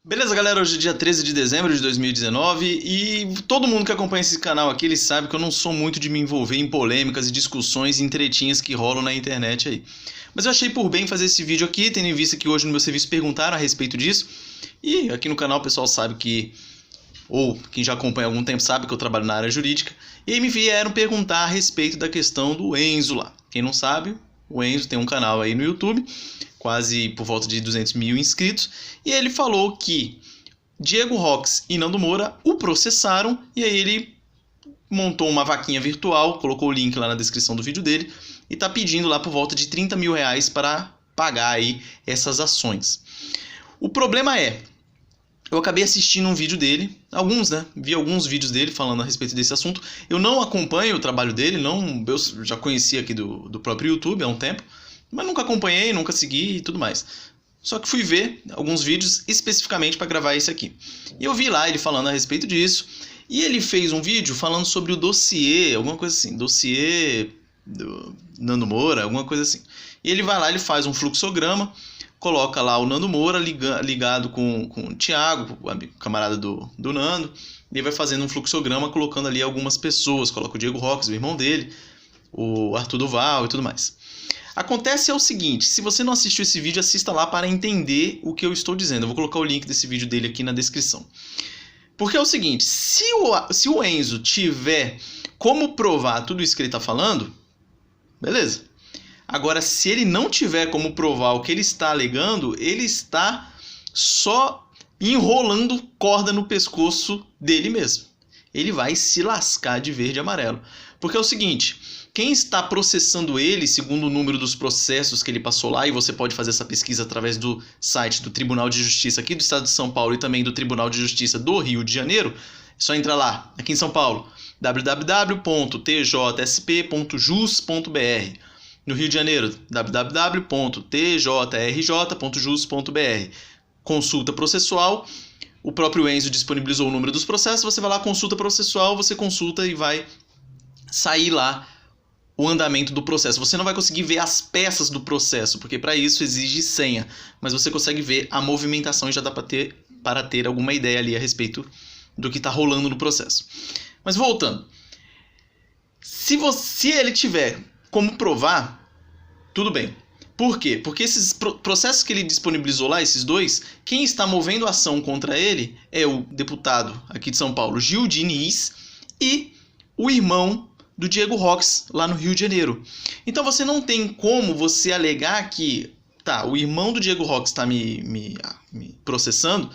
Beleza, galera? Hoje é dia 13 de dezembro de 2019 e todo mundo que acompanha esse canal aqui, ele sabe que eu não sou muito de me envolver em polêmicas e discussões e tretinhas que rolam na internet aí. Mas eu achei por bem fazer esse vídeo aqui, tendo em vista que hoje no meu serviço perguntaram a respeito disso. E aqui no canal o pessoal sabe que, ou quem já acompanha há algum tempo sabe que eu trabalho na área jurídica. E aí me vieram perguntar a respeito da questão do Enzo lá. Quem não sabe, o Enzo tem um canal aí no YouTube, quase por volta de 200 mil inscritos, e ele falou que Diego Rox e Nando Moura o processaram, e aí ele montou uma vaquinha virtual, colocou o link lá na descrição do vídeo dele, e tá pedindo lá por volta de 30 mil reais para pagar aí essas ações. O problema é, eu acabei assistindo um vídeo dele, vi alguns vídeos dele falando a respeito desse assunto. Eu não acompanho o trabalho dele, eu já conhecia aqui do próprio YouTube há um tempo, mas nunca acompanhei, nunca segui e tudo mais. Só que fui ver alguns vídeos especificamente para gravar esse aqui. E eu vi lá ele falando a respeito disso. E ele fez um vídeo falando sobre o dossiê, alguma coisa assim, dossiê do Nando Moura, alguma coisa assim. E ele vai lá, ele faz um fluxograma, coloca lá o Nando Moura ligado com o Thiago, o camarada do Nando. E ele vai fazendo um fluxograma colocando ali algumas pessoas. Coloca o Diego Rox, o irmão dele, o Arthur Duval e tudo mais. Acontece é o seguinte, se você não assistiu esse vídeo, assista lá para entender o que eu estou dizendo. Eu vou colocar o link desse vídeo dele aqui na descrição. Porque é o seguinte, se o Enzo tiver como provar tudo isso que ele está falando, beleza. Agora, se ele não tiver como provar o que ele está alegando, ele está só enrolando corda no pescoço dele mesmo. Ele vai se lascar de verde e amarelo. Porque é o seguinte, quem está processando ele, segundo o número dos processos que ele passou lá, e você pode fazer essa pesquisa através do site do Tribunal de Justiça aqui do Estado de São Paulo e também do Tribunal de Justiça do Rio de Janeiro, é só entrar lá, aqui em São Paulo, www.tjsp.jus.br. No Rio de Janeiro, www.tjrj.jus.br. Consulta processual. O próprio Enzo disponibilizou o número dos processos, você vai lá, consulta processual, você consulta e vai sair lá o andamento do processo. Você não vai conseguir ver as peças do processo, porque para isso exige senha, mas você consegue ver a movimentação e já dá para ter alguma ideia ali a respeito do que está rolando no processo. Mas voltando, se ele tiver como provar, tudo bem. Por quê? Porque esses processos que ele disponibilizou lá, esses dois, quem está movendo a ação contra ele é o deputado aqui de São Paulo, Gil Diniz, e o irmão do Diego Rox, lá no Rio de Janeiro. Então você não tem como você alegar que, o irmão do Diego Rox está me processando,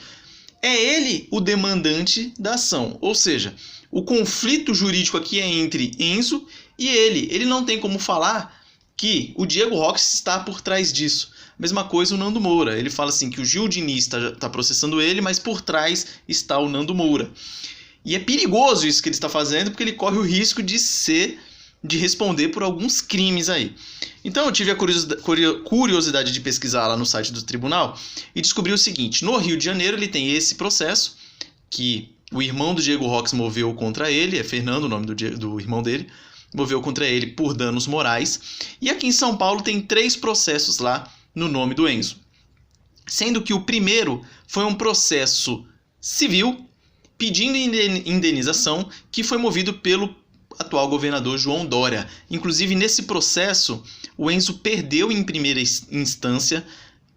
é ele o demandante da ação. Ou seja, o conflito jurídico aqui é entre Enzo e ele. Ele não tem como falar que o Diego Rox está por trás disso. Mesma coisa o Nando Moura. Ele fala assim que o Gil Diniz está processando ele, mas por trás está o Nando Moura. E é perigoso isso que ele está fazendo, porque ele corre o risco de responder por alguns crimes aí. Então eu tive a curiosidade de pesquisar lá no site do tribunal e descobri o seguinte: no Rio de Janeiro ele tem esse processo que o irmão do Diego Rox moveu contra ele, é Fernando o nome do irmão dele, moveu contra ele por danos morais. E aqui em São Paulo tem 3 processos lá no nome do Enzo. Sendo que o primeiro foi um processo civil pedindo indenização que foi movido pelo atual governador João Dória. Inclusive, nesse processo, o Enzo perdeu em primeira instância,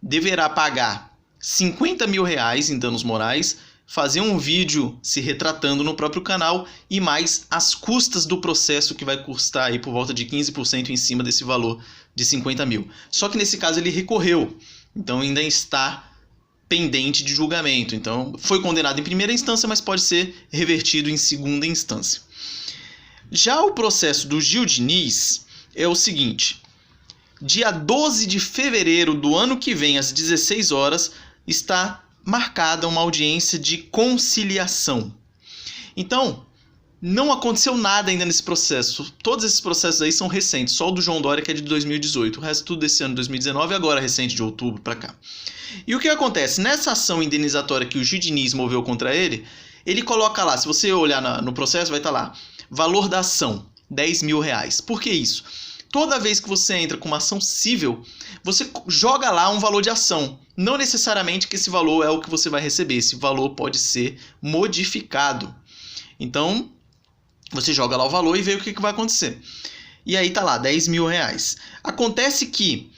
deverá pagar 50 mil reais em danos morais, fazer um vídeo se retratando no próprio canal e mais as custas do processo, que vai custar aí por volta de 15% em cima desse valor de 50 mil. Só que nesse caso ele recorreu, então ainda está pendente de julgamento. Então foi condenado em primeira instância, mas pode ser revertido em segunda instância. Já o processo do Gil Diniz é o seguinte: dia 12 de fevereiro do ano que vem, às 16 horas, está marcada uma audiência de conciliação. Então, não aconteceu nada ainda nesse processo. Todos esses processos aí são recentes. Só o do João Dória, que é de 2018. O resto tudo desse ano, 2019, e agora recente, de outubro para cá. E o que acontece? Nessa ação indenizatória que o Gil Diniz moveu contra ele, ele coloca lá, se você olhar no processo, vai estar lá, valor da ação, 10 mil reais. Por que isso? toda vez que você entra com uma ação civil, você joga lá um valor de ação. Não necessariamente que esse valor é o que você vai receber. Esse valor pode ser modificado. Então, você joga lá o valor e vê o que vai acontecer. E aí tá lá, 10 mil reais. Acontece que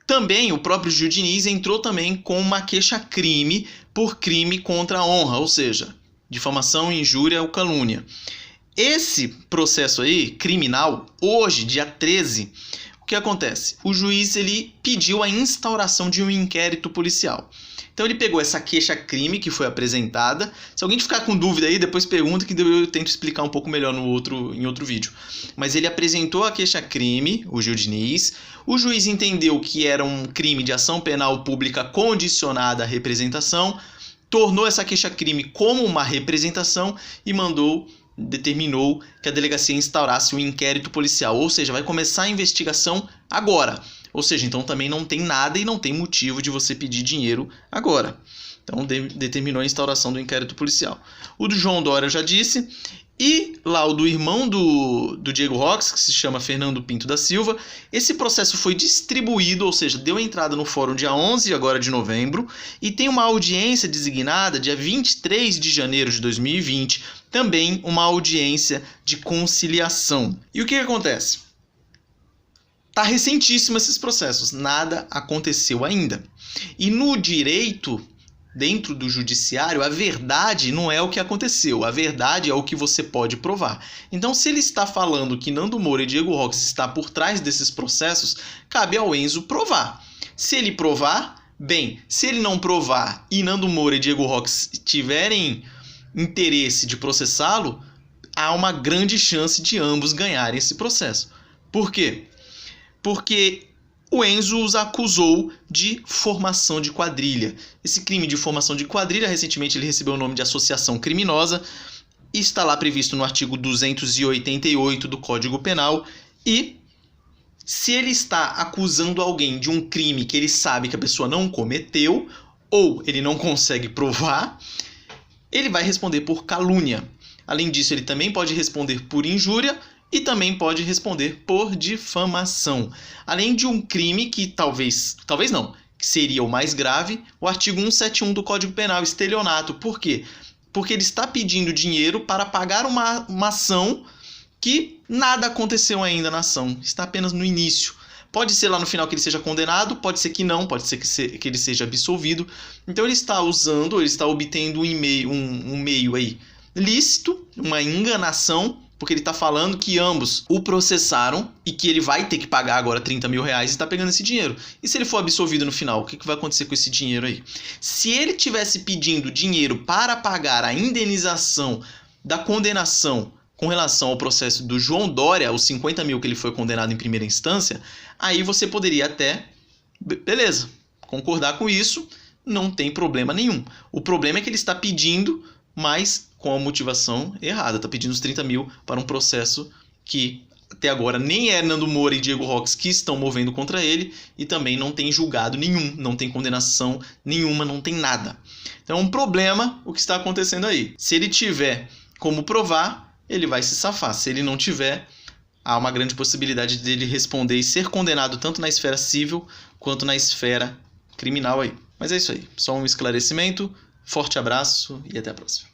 também o próprio Gil Diniz entrou também com uma queixa-crime por crime contra a honra, ou seja, difamação, injúria ou calúnia. Esse processo aí, criminal, hoje, dia 13, o que acontece? O juiz ele pediu a instauração de um inquérito policial. Então ele pegou essa queixa-crime que foi apresentada. Se alguém ficar com dúvida aí, depois pergunta que eu tento explicar um pouco melhor em outro vídeo. Mas ele apresentou a queixa-crime, o Gil Diniz. O juiz entendeu que era um crime de ação penal pública condicionada à representação, tornou essa queixa-crime como uma representação e determinou que a delegacia instaurasse um inquérito policial. Ou seja, vai começar a investigação agora. Ou seja, então também não tem nada e não tem motivo de você pedir dinheiro agora. Então determinou a instauração do inquérito policial. O do João Dória eu já disse. E lá o do irmão do Diego Roques, que se chama Fernando Pinto da Silva. Esse processo foi distribuído, ou seja, deu entrada no fórum dia 11 agora de novembro. E tem uma audiência designada dia 23 de janeiro de 2020. Também uma audiência de conciliação. E o que acontece? Tá recentíssimo esses processos, nada aconteceu ainda. E no direito, dentro do judiciário, a verdade não é o que aconteceu, a verdade é o que você pode provar. Então, se ele está falando que Nando Moura e Diego Roques está por trás desses processos, cabe ao Enzo provar. Se ele provar, bem, se ele não provar e Nando Moura e Diego Roques tiverem interesse de processá-lo, há uma grande chance de ambos ganharem esse processo. Por quê? Porque o Enzo os acusou de formação de quadrilha. Esse crime de formação de quadrilha, recentemente ele recebeu o nome de associação criminosa, e está lá previsto no artigo 288 do Código Penal. E se ele está acusando alguém de um crime que ele sabe que a pessoa não cometeu, ou ele não consegue provar, ele vai responder por calúnia. Além disso, ele também pode responder por injúria, e também pode responder por difamação. Além de um crime que talvez não, que seria o mais grave, o artigo 171 do Código Penal, estelionato. Por quê? Porque ele está pedindo dinheiro para pagar uma ação que nada aconteceu ainda na ação, está apenas no início. Pode ser lá no final que ele seja condenado, pode ser que não, pode ser que ele seja absolvido. Então ele está obtendo um meio aí lícito, uma enganação, porque ele está falando que ambos o processaram e que ele vai ter que pagar agora 30 mil reais e está pegando esse dinheiro. E se ele for absolvido no final, o que vai acontecer com esse dinheiro aí? Se ele tivesse pedindo dinheiro para pagar a indenização da condenação com relação ao processo do João Dória, os 50 mil que ele foi condenado em primeira instância, aí você poderia até, beleza, concordar com isso, não tem problema nenhum. O problema é que ele está pedindo, mas com a motivação errada. Está pedindo os 30 mil para um processo que até agora nem é Nando Moura e Diego Roques que estão movendo contra ele e também não tem julgado nenhum, não tem condenação nenhuma, não tem nada. Então é um problema o que está acontecendo aí. Se ele tiver como provar, ele vai se safar. Se ele não tiver, há uma grande possibilidade dele responder e ser condenado tanto na esfera civil quanto na esfera criminal aí. Mas é isso aí, só um esclarecimento. Forte abraço e até a próxima.